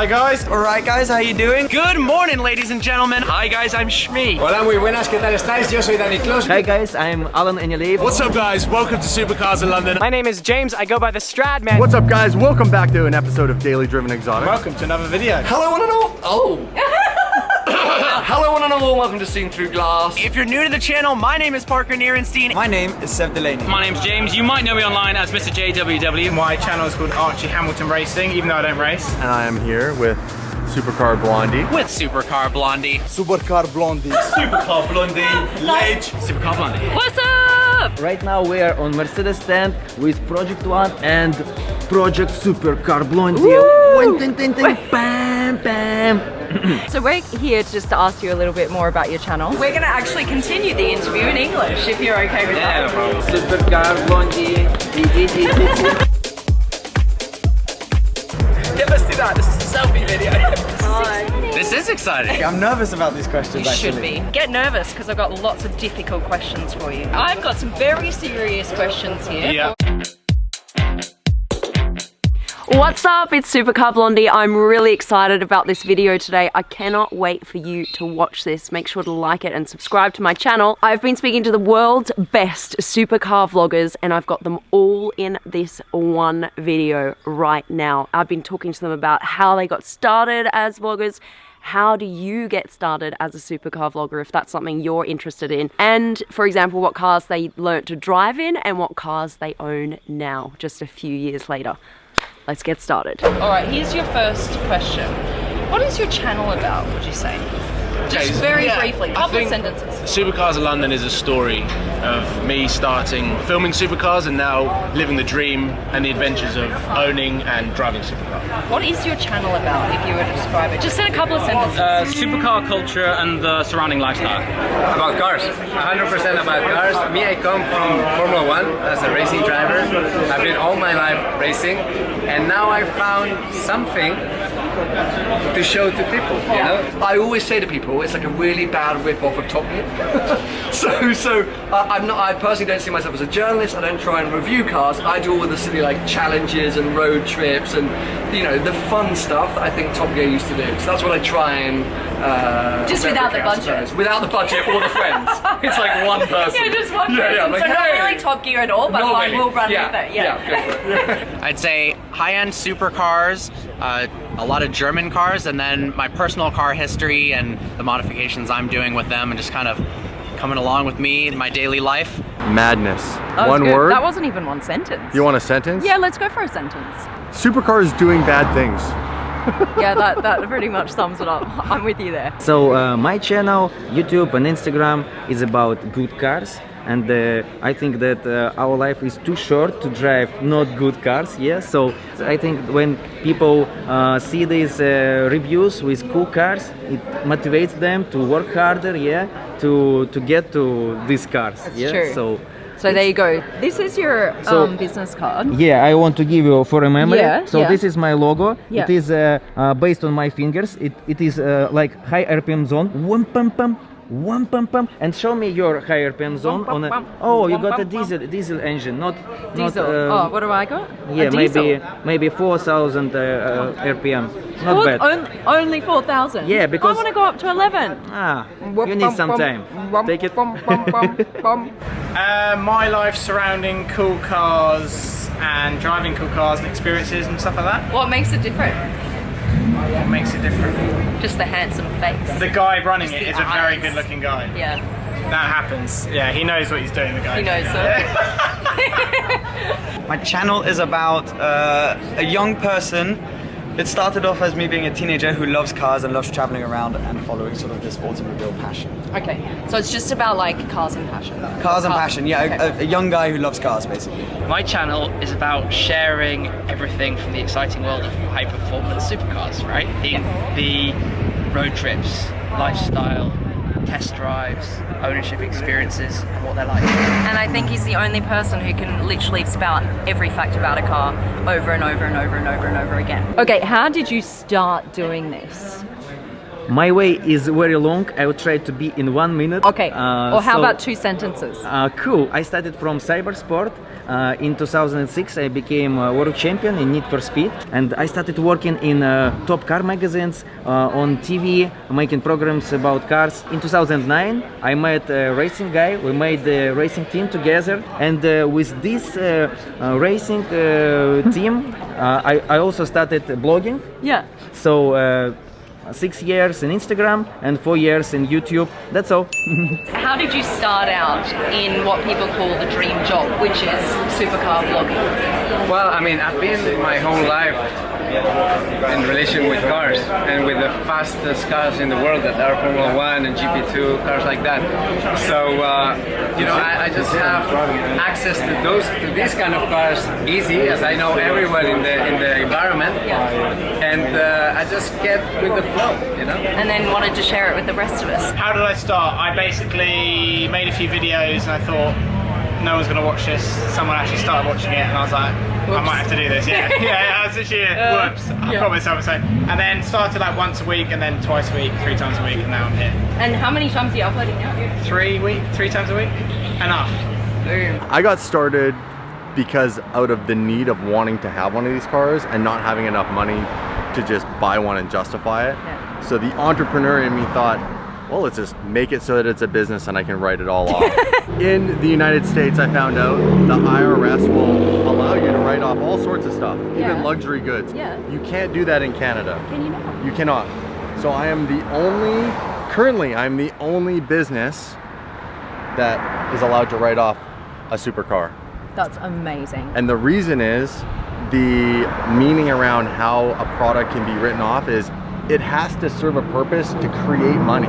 Hi guys. Alright guys, how you doing? Good morning, ladies and gentlemen. Hi guys, I'm Shmee. Hola, muy buenas, ¿qué tal estáis? Yo soy Danny Close. Hi guys, I'm Alan Enyalev. What's up guys? Welcome to Supercars in London. My name is James. I go by the Stradman. What's up guys? Welcome back to an episode of Daily Driven Exotic. Welcome to another video. Hello one and all. Oh. Hello one and all, welcome to Seeing Through Glass. If you're new to the channel, my name is Parker Nierenstein. My name is Seb Delaney. My name's James. You might know me online as Mr.JWW. My channel is called Archie Hamilton Racing, even though I don't race. And I am here with Supercar Blondie. With Supercar Blondie. Supercar Blondie. Supercar Blondie, Ledge. Supercar Blondie. What's up? Right now we are on Mercedes stand with Project One and Project Supercar Blondie. Bam, bam. So we're here just to ask you a little bit more about your channel. We're going to actually continue the interview in English, if you're okay with that. no problem. Supercar Blondie. Let's do that. This is a selfie video. Hi. This is exciting. I'm nervous about these questions. You should be. Get nervous because I've got lots of difficult questions for you. I've got some very serious questions here. Yeah. What's up? It's Supercar Blondie. I'm really excited about this video today. I cannot wait for you to watch this. Make sure to like it and subscribe to my channel. I've been speaking to the world's best supercar vloggers and I've got them all in this one video right now. I've been talking to them about how they got started as vloggers. How do you get started as a supercar vlogger if that's something you're interested in? And for example, what cars they learnt to drive in and what cars they own now, just a few years later. Let's get started. All right, here's your first question. What is your channel about, would you say? Just very briefly, couple of sentences. Supercars in London is a story of me starting filming supercars and now living the dream and the adventures of owning and driving supercars. What is your channel about, if you were to describe it? Just in a couple of sentences. Supercar culture and the surrounding lifestyle. About cars, 100% about cars. Me, I come from Formula One as a racing driver. I've been all my life racing, and now I found something to show to people, you know? I always say to people, it's like a really bad rip-off of Top Gear. I personally don't see myself as a journalist. I don't try and review cars. I do all the silly like challenges and road trips and, you know, the fun stuff that I think Top Gear used to do. So that's what I try and just without the budget. Without the budget or the friends. It's like one person. Yeah, just one person. Like, so not really Top Gear at all, but I will run with it. Yeah, go for it. I'd say high-end supercars, a lot of German cars, and then my personal car history and the modifications I'm doing with them and just kind of coming along with me in my daily life. Madness. One good. word? That wasn't even one sentence. You want a sentence? Yeah, let's go for a sentence. Supercars doing bad things. Yeah, that pretty much sums it up. I'm with you there. So my channel, YouTube and Instagram is about good cars. And I think that our life is too short to drive not good cars, yeah? So I think when people see these reviews with cool cars, it motivates them to work harder, yeah? To get to these cars, That's yeah? true. So there you go. This is your business card. Yeah, I want to give you for a memory. Yeah, so this is my logo. Yeah. It is based on my fingers. It is like high RPM zone. One pum pum. One pum pum, and show me your high RPM zone on a. Oh, you got a diesel engine, not Diesel. What do I got? Yeah, a maybe 4,000 RPM. Not bad. Only 4,000. Yeah, because I want to go up to 11. Ah, you need some time. Take it. My life surrounding cool cars and driving cool cars and experiences and stuff like that. What makes it different? What makes it different? Just the handsome face. The guy running it is a very eyes. good looking guy. Yeah. That happens. Yeah, he knows what he's doing, the guy. He knows so. My channel is about a young person. It started off as me being a teenager who loves cars and loves traveling around and following sort of this automobile passion. Okay, so it's just about like cars and passion. Cars and passion, yeah, okay. a young guy who loves cars basically. My channel is about sharing everything from the exciting world of high performance supercars, right? The road trips, lifestyle, test drives, ownership experiences, and what they're like. And I think he's the only person who can literally spout every fact about a car over and over and over and over and over again. Okay, how did you start doing this? My way is very long. I will try to be in 1 minute. Okay, or how about 2 sentences? Cool. I started from cybersport. in 2006 I became a world champion in Need for Speed, and I started working in top car magazines, on TV, making programs about cars. In 2009 I met a racing guy, we made the racing team together, and with this racing team I also started blogging. Yeah. So 6 years in Instagram and 4 years in YouTube. That's all. How did you start out in what people call the dream job, which is supercar vlogging? Well, I mean, I've been my whole life in relation with cars and with the fastest cars in the world that are Formula 1 and GP2, cars like that. So, you know, I just have access to these kind of cars easy, as I know everyone in the environment. And I just get with the flow, you know? And then wanted to share it with the rest of us. How did I start? I basically made a few videos and I thought, no one's gonna watch this. Someone actually started watching it and I was like, I might have to do this, yeah. I was literally, whoops, I promise I was saying. And then started like once a week and then twice a week, 3 times a week, and now I'm here. And how many times are you uploading now? 3 times a week? Enough. I got started because out of the need of wanting to have one of these cars and not having enough money to just buy one and justify it. Yeah. So the entrepreneur in me thought, well, let's just make it so that it's a business and I can write it all off. In the United States, I found out the IRS will allow you to write off all sorts of stuff, even luxury goods. Yeah. You can't do that in Canada. Can you not? You cannot. So I am currently I'm the only business that is allowed to write off a supercar. That's amazing. And the reason is, the meaning around how a product can be written off is it has to serve a purpose to create money.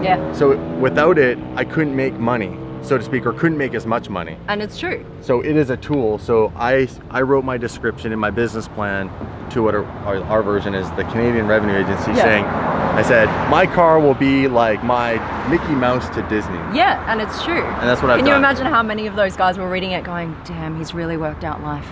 Yeah. So without it, I couldn't make money, so to speak, or couldn't make as much money. And it's true. So it is a tool. So I wrote my description in my business plan to what our version is, the Canadian Revenue Agency, saying, I said, my car will be like my Mickey Mouse to Disney. Yeah, and it's true. And that's what I've done. Can you imagine how many of those guys were reading it going, damn, he's really worked out life?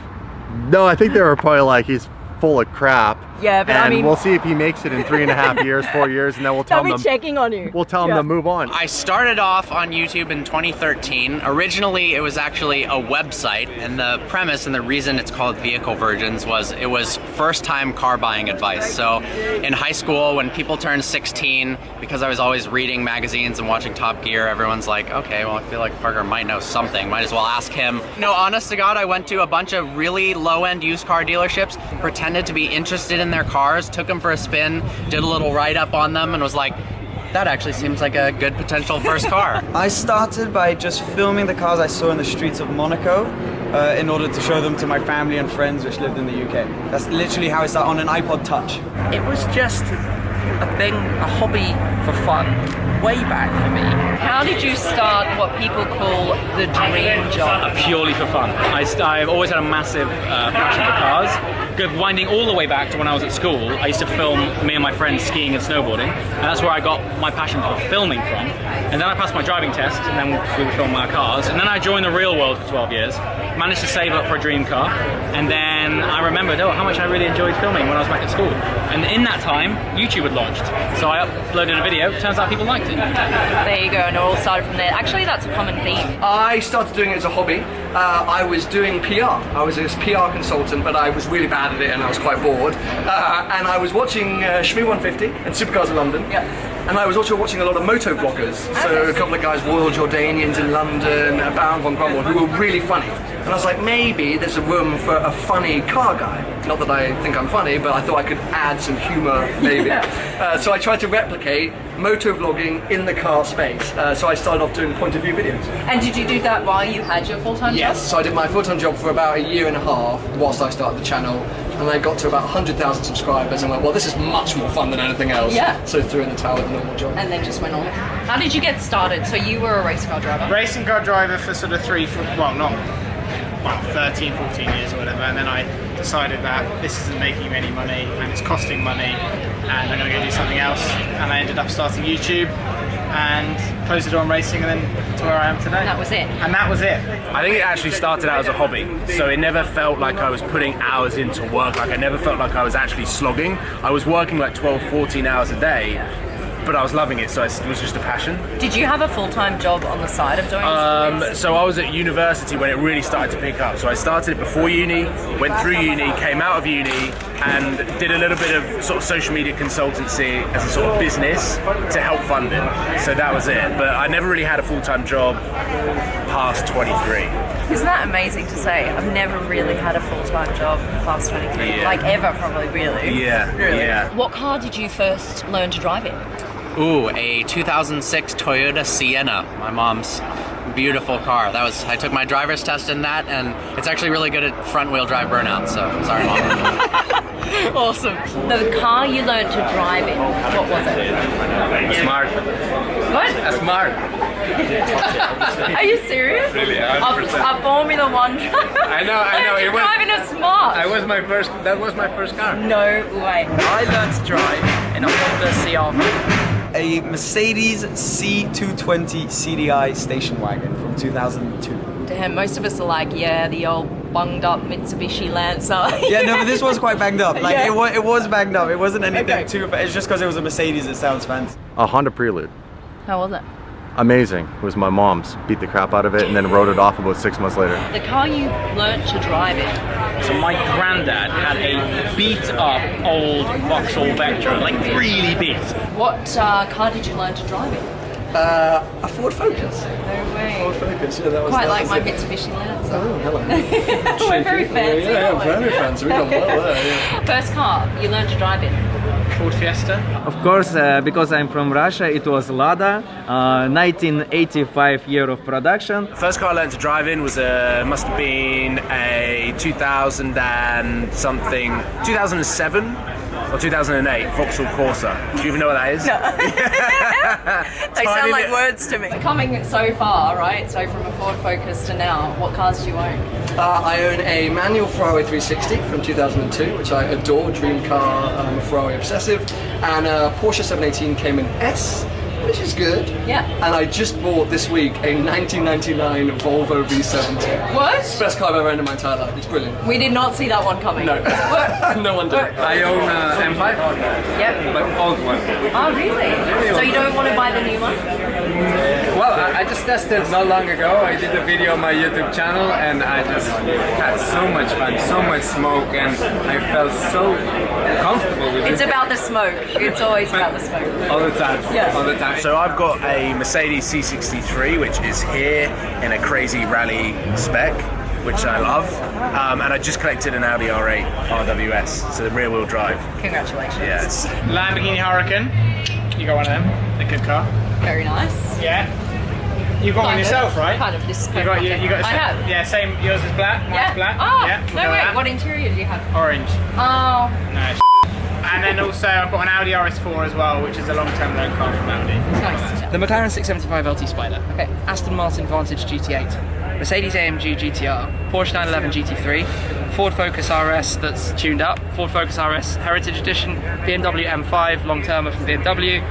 No, I think they were probably like, he's full of crap. Yeah, but and I mean, we'll see if he makes it in 3.5 years, 4 years, and then we'll tell they'll him. be checking on you. We'll tell him to move on. I started off on YouTube in 2013. Originally, it was actually a website, and the premise and the reason it's called Vehicle Virgins was it was first-time car buying advice. So in high school, when people turned 16, because I was always reading magazines and watching Top Gear, everyone's like, okay, well, I feel like Parker might know something. Might as well ask him. No, honest to God, I went to a bunch of really low-end used car dealerships, pretended to be interested in their cars, took them for a spin, did a little write-up on them, and was like, that actually seems like a good potential first car. I started by just filming the cars I saw in the streets of Monaco in order to show them to my family and friends which lived in the UK. That's literally how I started, on an iPod Touch. It was just a thing, a hobby for fun, way back for me. How did you start what people call the dream job? Purely for fun. I've always had a massive passion for cars. Winding all the way back to when I was at school, I used to film me and my friends skiing and snowboarding, and that's where I got my passion for filming from. And then I passed my driving test, and then we would film our cars. And then I joined the real world for 12 years, managed to save up for a dream car, and then I remembered, oh, how much I really enjoyed filming when I was back at school. And in that time, YouTube had launched. So I uploaded a video, turns out people liked it. There you go, and it all started from there. Actually, that's a common theme. I started doing it as a hobby. I was doing PR. I was a PR consultant, but I was really bad at it and I was quite bored. And I was watching Shmee150 and Supercars in London. Yeah. And I was also watching a lot of moto vloggers. So a couple of guys, Royal Jordanians in London, Baron von Cromwell, who were really funny. And I was like, maybe there's a room for a funny car guy. Not that I think I'm funny, but I thought I could add some humor, maybe. So I tried to replicate moto vlogging in the car space. So I started off doing point of view videos. And did you do that while you had your full-time job? Yes, so I did my full-time job for about 1.5 years whilst I started the channel. And I got to about 100,000 subscribers and went, well, this is much more fun than anything else. Yeah. So threw in the towel with the normal job. And then just went on. How did you get started? So you were a race car driver? Racing car driver for sort of 13, 14 years or whatever, and then I decided that this isn't making me any money and it's costing money and I'm going to go do something else, and I ended up starting YouTube and closed the door on racing, and then to where I am today. And that was it? And that was it. I think it actually started out as a hobby, so it never felt like I was putting hours into work, like I never felt like I was actually slogging. I was working like 12, 14 hours a day, but I was loving it, so it was just a passion. Did you have a full-time job on the side of doing this? So I was at university when it really started to pick up. So I started it before uni, went through uni, came out of uni, and did a little bit of sort of social media consultancy as a sort of business to help fund it. So that was it. But I never really had a full-time job past 23. Isn't that amazing to say? I've never really had a full-time job past 23. Yeah. Like ever, probably, really. Yeah, Really? yeah. What car did you first learn to drive in? Ooh, a 2006 Toyota Sienna, my mom's beautiful car. I took my driver's test in that, and it's actually really good at front-wheel drive burnout, so sorry, Mom. Awesome. The car you learned to drive in, what was it? A Smart. What? A Smart. Are you serious? Really, A 100%. Formula One driver? I know. You're driving a Smart. That was my first car. No way. I learned to drive in a Honda CR-V. A Mercedes C220 CDI station wagon from 2002. Damn, most of us are like, yeah, the old bunged up Mitsubishi Lancer. Yeah, no, but this was quite banged up. Like, Yeah. it was banged up. It wasn't anything Okay. too, but it's just because it was a Mercedes, it sounds fancy. A Honda Prelude. How was it? Amazing. It was my mom's. Beat the crap out of it and then wrote it off about 6 months later. The car you learnt to drive in. So my granddad had a beat up old Vauxhall Vectra, like really beat. What car did you learn to drive in? A Ford Focus. No way. Ford Focus, yeah, that was Quite that like was my it. Mitsubishi Lancer. Oh, hello. We're very fancy. Yeah, aren't we? very fancy. We've done well there, yeah. First car you learned to drive in. Ford Fiesta. Of course, because I'm from Russia, it was Lada, 1985 year of production. First car I learned to drive in was must have been a 2007 or 2008 Vauxhall Corsa. Do you even know what that is? No. They sound Tiny like bit. words to me. Coming so far, right? So from a Ford Focus to now, what cars do you own? I own a manual Ferrari 360 from 2002, which I adore, dream car, I'm a Ferrari obsessive, and a Porsche 718 Cayman S, which is good. Yeah. And I just bought this week a 1999 Volvo V70. What? It's the best car I've ever owned in my entire life. It's brilliant. We did not see that one coming. No. What? No one did. I own an M5. Yep. But old one. Oh, really? So you don't want to buy the new one? Well, I just tested not long ago. I did a video on my YouTube channel, and I just had so much fun, so much smoke, and I felt so comfortable with It's it. about the smoke. It's always about the smoke. All the time. Yeah. All the time. So I've got a Mercedes C63, which is here in a crazy rally spec, which I love, and I just collected an Audi R8 RWS, so the rear wheel drive. Congratulations. Yes. Lamborghini Huracan. You got one of them. A good car. Very nice. Yeah. You got one Kind of. yourself, right? Kind of. This. You got the I same. have. Yeah, same. Yours is black. Mine's Yeah. black. Oh, yeah. no we'll way. go with What interior do you have? that. Orange. Oh, No. And then also I've got an Audi RS4 as well, which is a long-term loan car from Audi. nice. The McLaren 675 LT Spider. Okay. Aston Martin Vantage GT8. Mercedes AMG GTR. Porsche 911 GT3. Ford Focus RS that's tuned up. Ford Focus RS Heritage Edition. BMW M5 long-termer from BMW.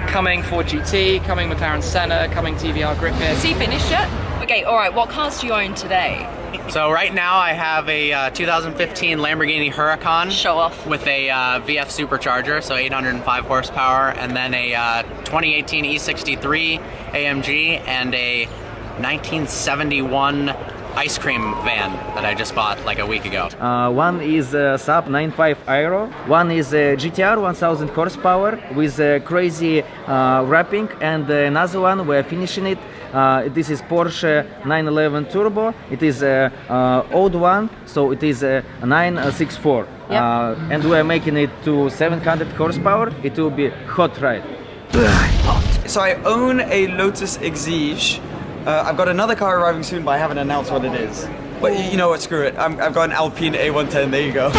Coming Ford GT. Coming McLaren Senna. Coming TVR Griffin. Is he finished yet? Okay, alright, what cars do you own today? So right now I have a 2015 Lamborghini Huracan. Show off. With a VF supercharger, so 805 horsepower, and then a 2018 E63 AMG and a 1971 ice cream van that I just bought like a week ago. One is Saab 95 Aero, one is GTR 1000 horsepower with crazy wrapping, and another one we're finishing it. This is Porsche 911 Turbo. It is old one, so it is 964. Yep. And we're making it to 700 horsepower. It will be hot ride. So I own a Lotus Exige. I've got another car arriving soon, but I haven't announced what it is. But you know what? Screw it. I've got an Alpine A110. There you go.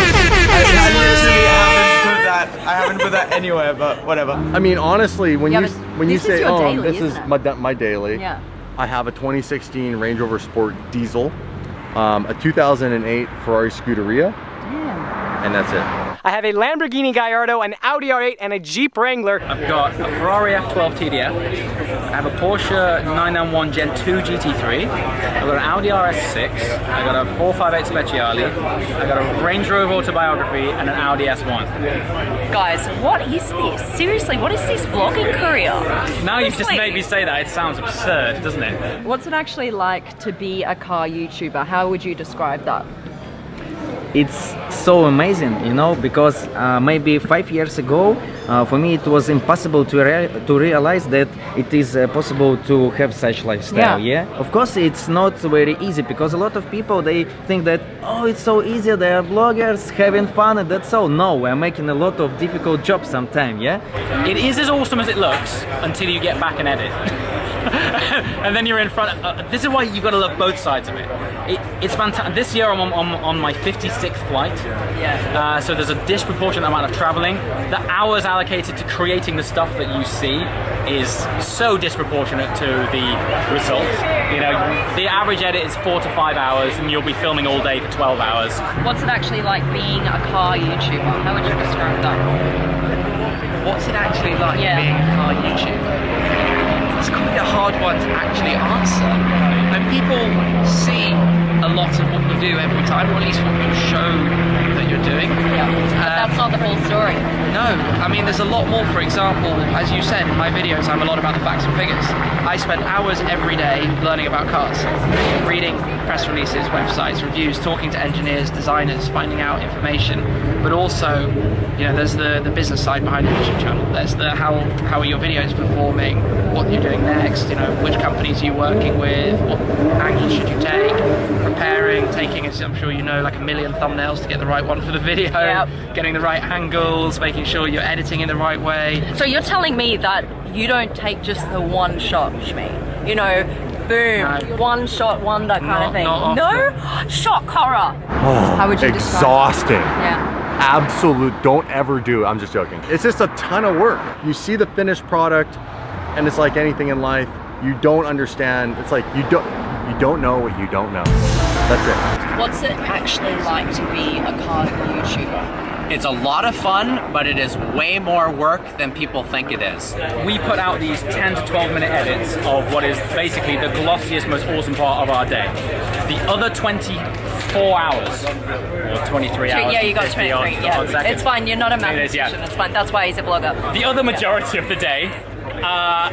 I haven't put that anywhere, but whatever. I mean, honestly, when Yeah, you but when you this is say, your "Oh, daily, this is isn't it?" my daily," Yeah. I have a 2016 Range Rover Sport diesel, a 2008 Ferrari Scuderia, Damn. and that's it. I have a Lamborghini Gallardo, an Audi R8, and a Jeep Wrangler. I've got a Ferrari F12 TDF. I have a Porsche 991 Gen 2 GT3. I've got an Audi RS6. I got a 458 Speciale. I got a Range Rover Autobiography and an Audi S1. Guys, what is this? Seriously, what is this vlogging career? Now you've just made me say that. It sounds absurd, doesn't it? What's it actually like to be a car YouTuber? How would you describe that? It's so amazing, you know, because maybe 5 years ago, for me it was impossible to realize that it is possible to have such lifestyle. Yeah. Of course, it's not very easy because a lot of people, they think that, oh, it's so easy, they are bloggers having fun and that's all. No, we're making a lot of difficult jobs sometimes. Yeah. It is as awesome as it looks until you get back and edit. And then you're in front. This is why you've got to love both sides of it. It's fantastic. This year I'm on my 56th flight. Yeah. So there's a disproportionate amount of traveling. The hours allocated to creating the stuff that you see is so disproportionate to the results. You know, the average edit is 4 to 5 hours, and you'll be filming all day for 12 hours. What's it actually like being a car YouTuber? How would you describe that? What's it actually like being a car YouTuber? It's quite a hard one to actually answer. And people see a lot of what you do every time, or at least what you show that you're doing. Yeah. But that's not the whole story. No, I mean there's a lot more. For example, as you said, in my videos I'm a lot about the facts and figures. I spend hours every day learning about cars, reading press releases, websites, reviews, talking to engineers, designers, finding out information. But also, you know, there's the business side behind the YouTube channel. There's the how are your videos performing, what you're doing next, you know, which companies are you working with, what angles should you take, preparing, taking, as I'm sure you know, like a million thumbnails to get the right one for the video, getting the right angles, making sure you're editing in the right way. So you're telling me that you don't take just the one shot, Shmee? You know, boom, one shot wonder kind of thing. No? Shock horror. How would you describe exhausting. Yeah. Absolute, don't ever do. I'm just joking. It's just a ton of work. You see the finished product, and it's like anything in life. You don't understand. It's like you don't know what you don't know. That's it. What's it actually like to be a car YouTuber? It's a lot of fun, but it is way more work than people think it is. We put out these 10 to 12 minute edits of what is basically the glossiest, most awesome part of our day. The other 24 hours, or 23 hours. Yeah, you got 23, yeah. It's fine, you're not a mathematician, it's fine. That's why he's a blogger. The other majority of the day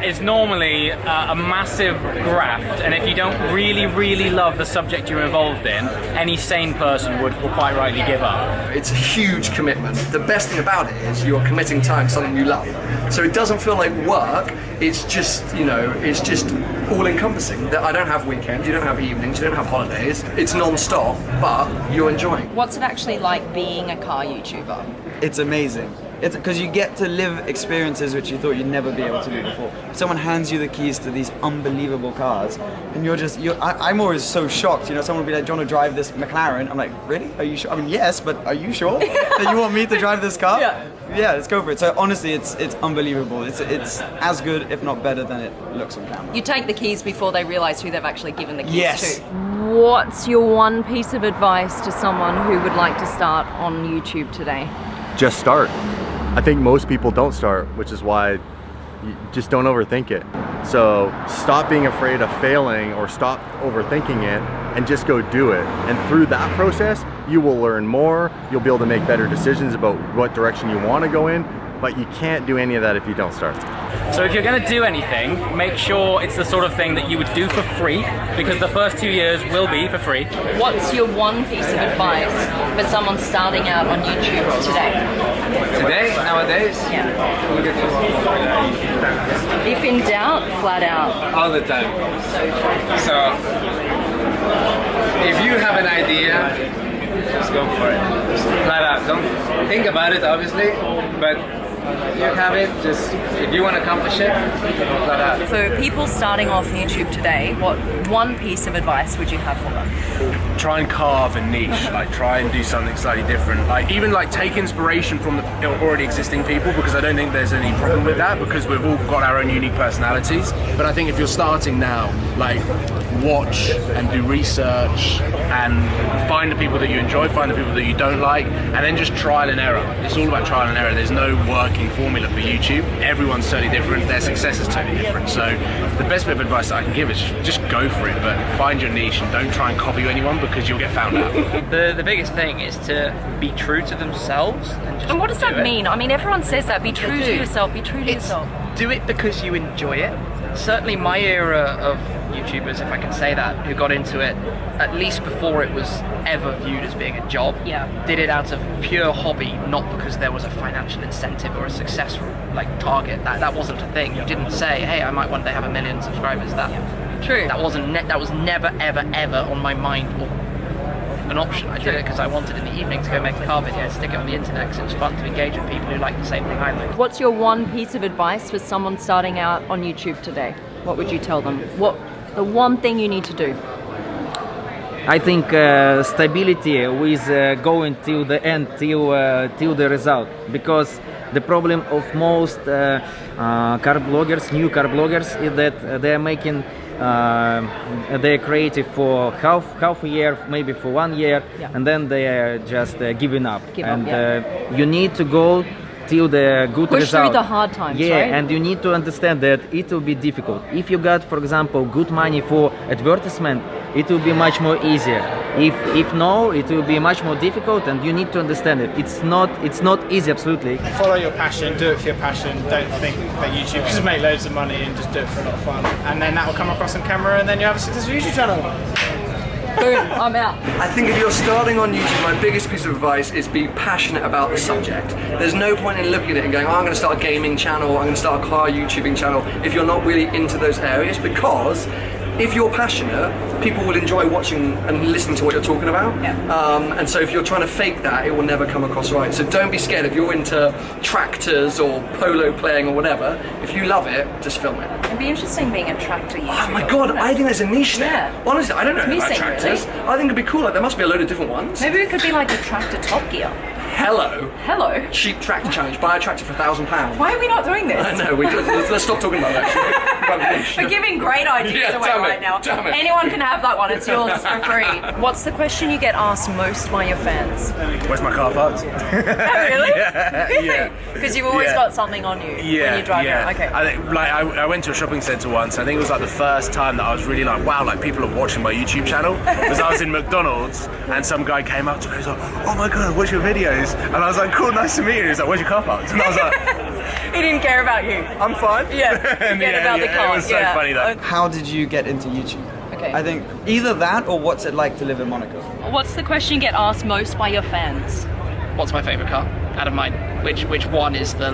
is normally a massive graft, and if you don't really love the subject you're involved in, any sane person would quite rightly give up. It's a huge commitment. The best thing about it is you're committing time to something you love. So it doesn't feel like work, it's just, you know, it's just all-encompassing. I don't have weekends, you don't have evenings, you don't have holidays. It's non-stop, but you're enjoying. What's it actually like being a car YouTuber? It's amazing. It's because you get to live experiences which you thought you'd never be able to do before. Someone hands you the keys to these unbelievable cars, and I'm always so shocked. You know, someone will be like, "Do you want to drive this McLaren?" I'm like, "Really? Are you sure?" I mean, yes, but are you sure that you want me to drive this car? Yeah, let's go for it. So honestly, it's unbelievable. It's as good, if not better, than it looks on camera. You take the keys before they realise who they've actually given the keys to. Yes. What's your one piece of advice to someone who would like to start on YouTube today? Just start. I think most people don't start, which is why you just don't overthink it. So stop being afraid of failing or stop overthinking it and just go do it. And through that process, you will learn more. You'll be able to make better decisions about what direction you want to go in, but you can't do any of that if you don't start. So if you're going to do anything, make sure it's the sort of thing that you would do for free, because the first 2 years will be for free. What's your one piece of advice for someone starting out on YouTube today? Today, nowadays? Yeah. If in doubt, flat out. All the time. So, if you have an idea, just go for it. Just flat out. Don't think about it, obviously, but you have it, just if you want to accomplish it, flat out. So people starting off YouTube today, what one piece of advice would you have for them? Try and carve a niche, like try and do something slightly different. Like even like take inspiration from the already existing people, because I don't think there's any problem with that, because we've all got our own unique personalities. But I think if you're starting now, like watch and do research and find the people that you enjoy, find the people that you don't like, and then just trial and error. It's all about trial and error. There's no working formula for YouTube. Everyone's totally different. Their success is totally different. So the best bit of advice that I can give is just go for it, but find your niche and don't try and copy anyone because you'll get found out. The biggest thing is to be true to themselves. And what does that mean? I mean, everyone says that. Be true to yourself. Be true to yourself. Do it because you enjoy it. Certainly my era of YouTubers, if I can say that, who got into it at least before it was ever viewed as being a job, did it out of pure hobby, not because there was a financial incentive or a successful target. That wasn't a thing. You didn't say, hey, I might one day have 1 million subscribers. True. That was never ever on my mind or an option. I did it because I wanted in the evening to go make a car video, stick it on the internet because it was fun to engage with people who like the same thing I like. What's your one piece of advice for someone starting out on YouTube today? What would you tell them? What the one thing you need to do? I think stability with going till the end, till the result, because the problem of most car bloggers, new car bloggers, is that they are making they're creative for half a year, maybe for 1 year, and then they are just giving up. You need to go till the good push result. Through the hard times, right? And you need to understand that it will be difficult. If you got, for example, good money for advertisement, it will be much more easier. If no, it will be much more difficult, and you need to understand it. It's not easy, absolutely. Follow your passion, do it for your passion. Don't think that YouTube just make loads of money and just do it for a lot of fun. And then that will come across on camera, and then you have a successful YouTube channel. Boom, I'm out. I think if you're starting on YouTube, my biggest piece of advice is be passionate about the subject. There's no point in looking at it and going, oh, I'm going to start a gaming channel, I'm going to start a car YouTubing channel, if you're not really into those areas, because if you're passionate, people will enjoy watching and listening to what you're talking about. And so if you're trying to fake that, it will never come across right. So don't be scared if you're into tractors or polo playing or whatever. If you love it, just film it. It'd be interesting being a tractor YouTuber. Oh my god, I think there's a niche there. Honestly, I don't know about tractors. Really? I think it'd be cool. Like, there must be a load of different ones. Maybe it could be like a tractor Top Gear. Hello. Hello. Cheap tractor challenge. Buy a tractor for £1,000. Why are we not doing this? I know. Let's stop talking about that. We're giving great ideas away right now. Anyone can have that one. It's yours for free. What's the question you get asked most by your fans? Where's my car parked? Oh, really? Yeah. Because you've always got something on you when you drive around. Okay. I went to a shopping centre once. I think it was like the first time that I was really like, wow, like people are watching my YouTube channel. Because I was in McDonald's and some guy came up to me and was like, oh my god, I watch your videos. And I was like, cool, nice to meet you. He was like, where's your car parked? And I was like, he didn't care about you. I'm fine. Yeah, forget about the car. It was so funny though. How did you get into YouTube? Okay. I think either that or what's it like to live in Monaco? What's the question you get asked most by your fans? What's my favourite car? Out of mine, which one is the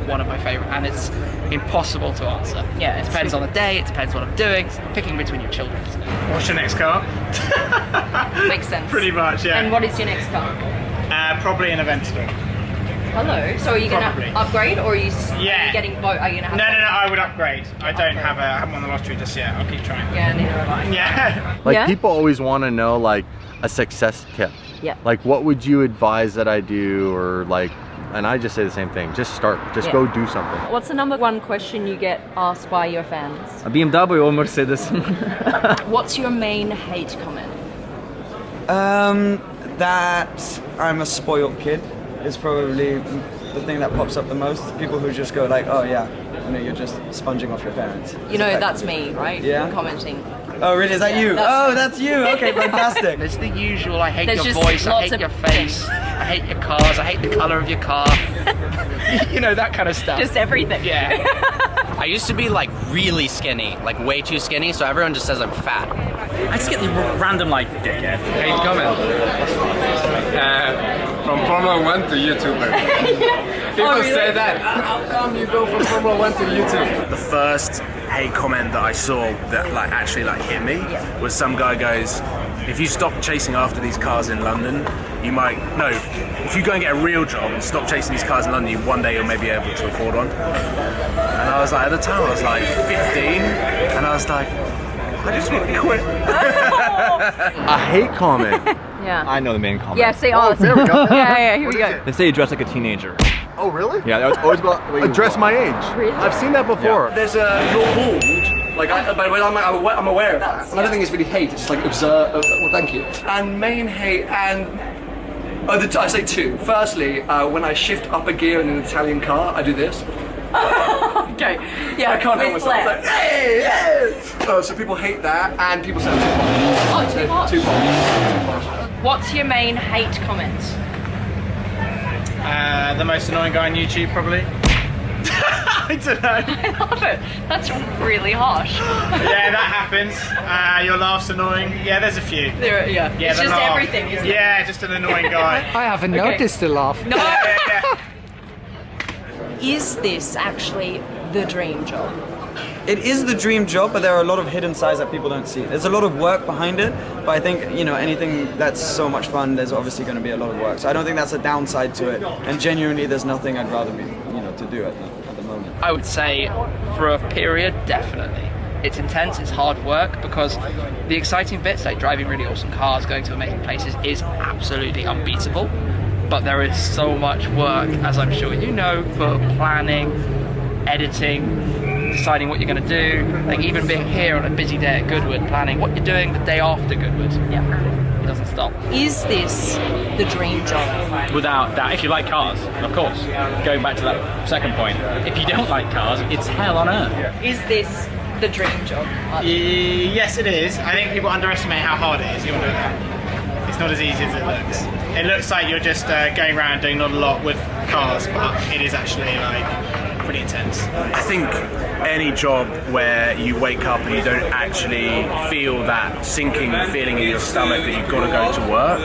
one of my favourite? And it's impossible to answer. Yeah, it depends on the day. It depends what I'm doing. It's picking between your children. What's your next car? Makes sense. Pretty much, yeah. And what is your next car? Probably an Aventador. Hello. So are you gonna upgrade, or are you getting both? Are you gonna have? No, I would upgrade. I haven't won the lottery just yet. I'll keep trying. Yeah, neither have I. Yeah. Like people always want to know like a success tip. Yeah. Like what would you advise that I do, or like, and I just say the same thing. Just start. Just go do something. What's the number one question you get asked by your fans? A BMW or Mercedes? What's your main hate comment? That I'm a spoiled kid is probably the thing that pops up the most. People who just go like, oh yeah, you're just sponging off your parents. You know, that's me, right? Yeah. I'm commenting. Oh really, is that you? That's you, okay, fantastic. There's the usual, I hate your voice, I hate your face, I hate your cars, I hate the colour of your car. You know, that kind of stuff. Just everything. Yeah. I used to be like really skinny, like way too skinny, so everyone just says I'm fat. I just get the random like dickhead. Hate comment. From Formula 1 to YouTuber. People say that. How come you go from Formula 1 to YouTube? The first hate comment that I saw that like actually like hit me was some guy goes, if you stop chasing after these cars in London, if you go and get a real job and stop chasing these cars in London, one day you'll maybe be able to afford one. And I was like, at the time I was like 15, and I was like, I just want to quit. A hate comment. Yeah. I know the main comment. Yeah, say there we go. yeah, here we go. They say you dress like a teenager. Oh really? Yeah, that was always about Dress my age. Really? I've seen that before. There's a you're bald Like, but I'm aware of that. I don't think it's really hate. It's just like observe. Well, thank you. And main hate and. I say two. Firstly, when I shift up a gear in an Italian car, I do this. Okay. Yeah. I can't help myself. It's like, hey, yeah. So people hate that, and people say I'm too posh. Too posh. What's your main hate comment? The most annoying guy on YouTube, probably. I don't know. I love it. That's really harsh. Yeah, that happens. Your laugh's annoying. Yeah, there's a few. Yeah. It's just laugh. everything, isn't it? Yeah, just an annoying guy. I haven't noticed the laugh. No. Yeah. Is this actually the dream job? It is the dream job, but there are a lot of hidden sides that people don't see. There's a lot of work behind it, but I think, you know, anything that's so much fun, there's obviously going to be a lot of work. So I don't think that's a downside to it. And genuinely, there's nothing I'd rather be, you know, to do at the moment. I would say for a period, definitely. It's intense, it's hard work, because the exciting bits, like driving really awesome cars, going to amazing places, is absolutely unbeatable. But there is so much work, as I'm sure you know, for planning, editing, deciding what you're going to do, like even being here on a busy day at Goodwood, planning what you're doing the day after Goodwood. Yeah, it doesn't stop. Is this the dream job? Without doubt, if you like cars, of course. Going back to that second point, if you don't like cars, it's hell on earth. Is this the dream job? Yes, it is. I think people underestimate how hard it is. It's not as easy as it looks. It looks like you're just going around doing not a lot with cars, but it is actually like pretty intense. I think any job where you wake up and you don't actually feel that sinking feeling in your stomach that you've got to go to work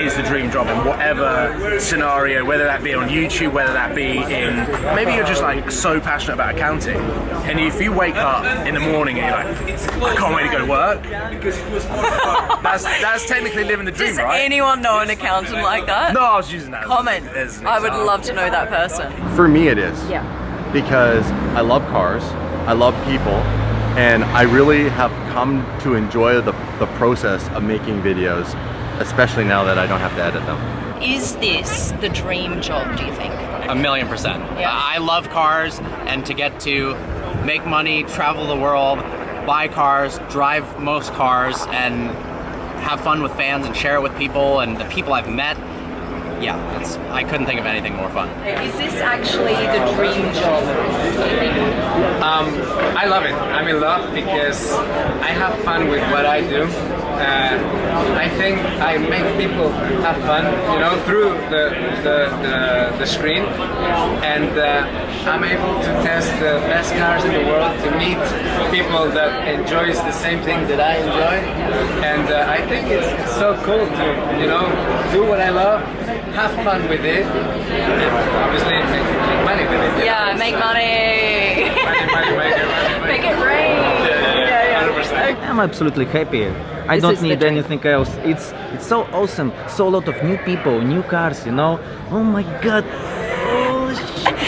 is the dream job in whatever scenario, whether that be on YouTube, whether that be in, maybe you're just like so passionate about accounting, and if you wake up in the morning and you're like, I can't wait to go to work, that's technically living the dream, Does right? anyone know an accountant like that? No, I was using that Comment. as an I would example. love to know that person. For me it is. Yeah. Because I love cars, I love people, and I really have come to enjoy the process of making videos, especially now that I don't have to edit them. Is this the dream job, do you think? 1,000,000%. Yeah. I love cars, and to get to make money, travel the world, buy cars, drive most cars, and have fun with fans and share it with people and the people I've met. Yeah, I couldn't think of anything more fun. Is this actually the dream job? I love it. I'm in love because I have fun with what I do. I think I make people have fun, you know, through the screen, and I'm able to test the best cars in the world, to meet people that enjoys the same thing that I enjoy, and I think it's so cool to, you know, do what I love, have fun with it, and obviously make money with it. Yeah, make money. Make it rain. Yeah. 100%. I'm absolutely happy. I don't need anything else. It's so awesome. So a lot of new people, new cars, you know. Oh my god.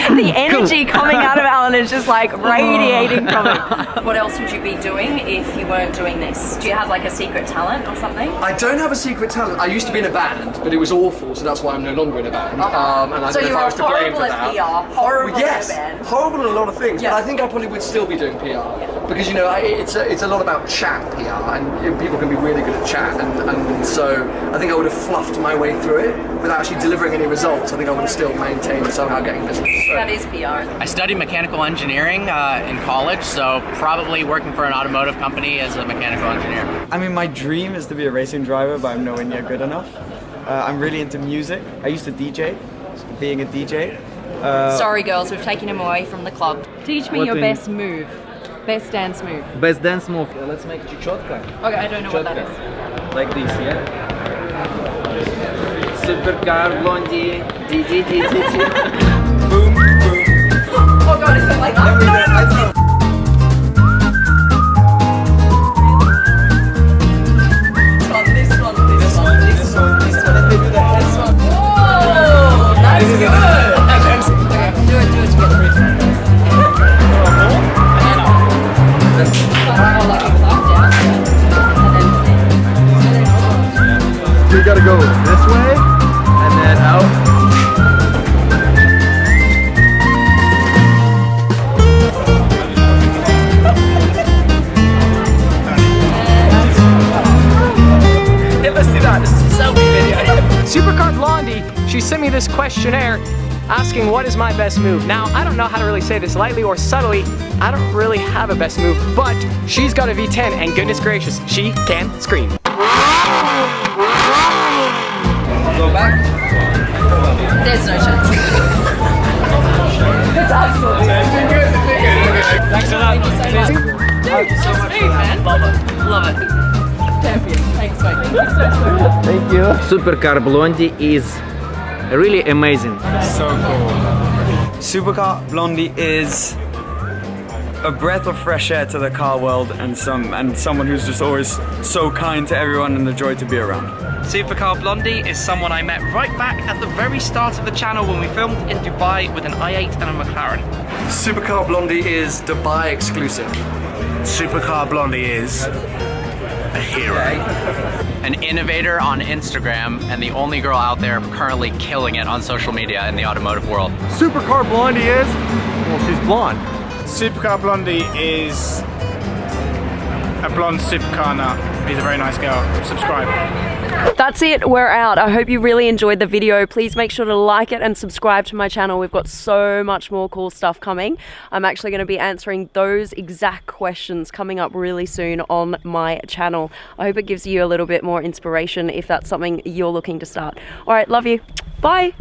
The energy coming out of Alan is just like radiating from it. What else would you be doing if you weren't doing this? Do you have like a secret talent or something? I don't have a secret talent. I used to be in a band, but it was awful, so that's why I'm no longer in a band. And I So don't know if I was to blame for that. PR, horrible Yes, in a band. horrible in a lot of things, Yeah. but I think I probably would still be doing PR. Because, you know, it's a lot about chat PR, and you know, people can be really good at chat, and so I think I would have fluffed my way through it without actually delivering any results. I think I would have still maintained somehow getting business. So. That is PR. I studied mechanical engineering in college, so probably working for an automotive company as a mechanical engineer. I mean, my dream is to be a racing driver, but I'm nowhere near good enough. I'm really into music. I used to DJ, being a DJ. Sorry girls, we've taken him away from the club. Teach me your best move. Best dance move. Best dance move. Let's make chichotka. Okay, I don't know what that is. Like this, yeah? Supercar, Blondie, DDE. Boom, boom. Oh god, is it like that? No. This one. And they do the heads. Whoa, that's good. Okay, do it together. So you gotta go this way, and then out. she sent me this questionnaire asking what is my best move. Now, I don't know how to really say this lightly or subtly. I don't really have a best move, but she's got a V10 and goodness gracious, she can scream. Go back. There's no chance. It's absolutely Thanks a lot. Thank you so much, man. Love it. Love it. Champion. Thanks, mate. Thank you. Supercar Blondie is really amazing. So cool. Supercar Blondie is a breath of fresh air to the car world and someone who's just always so kind to everyone and a joy to be around. Supercar Blondie is someone I met right back at the very start of the channel when we filmed in Dubai with an i8 and a McLaren. Supercar Blondie is Dubai exclusive. Supercar Blondie is a hero. An innovator on Instagram and the only girl out there currently killing it on social media in the automotive world. Supercar Blondie is, well, she's blonde. Supercar Blondie is a blonde supercar nut. She's a very nice girl. Subscribe. That's it, we're out. I hope you really enjoyed the video. Please make sure to like it and subscribe to my channel. We've got so much more cool stuff coming. I'm actually going to be answering those exact questions coming up really soon on my channel. I hope it gives you a little bit more inspiration if that's something you're looking to start. All right, love you. Bye.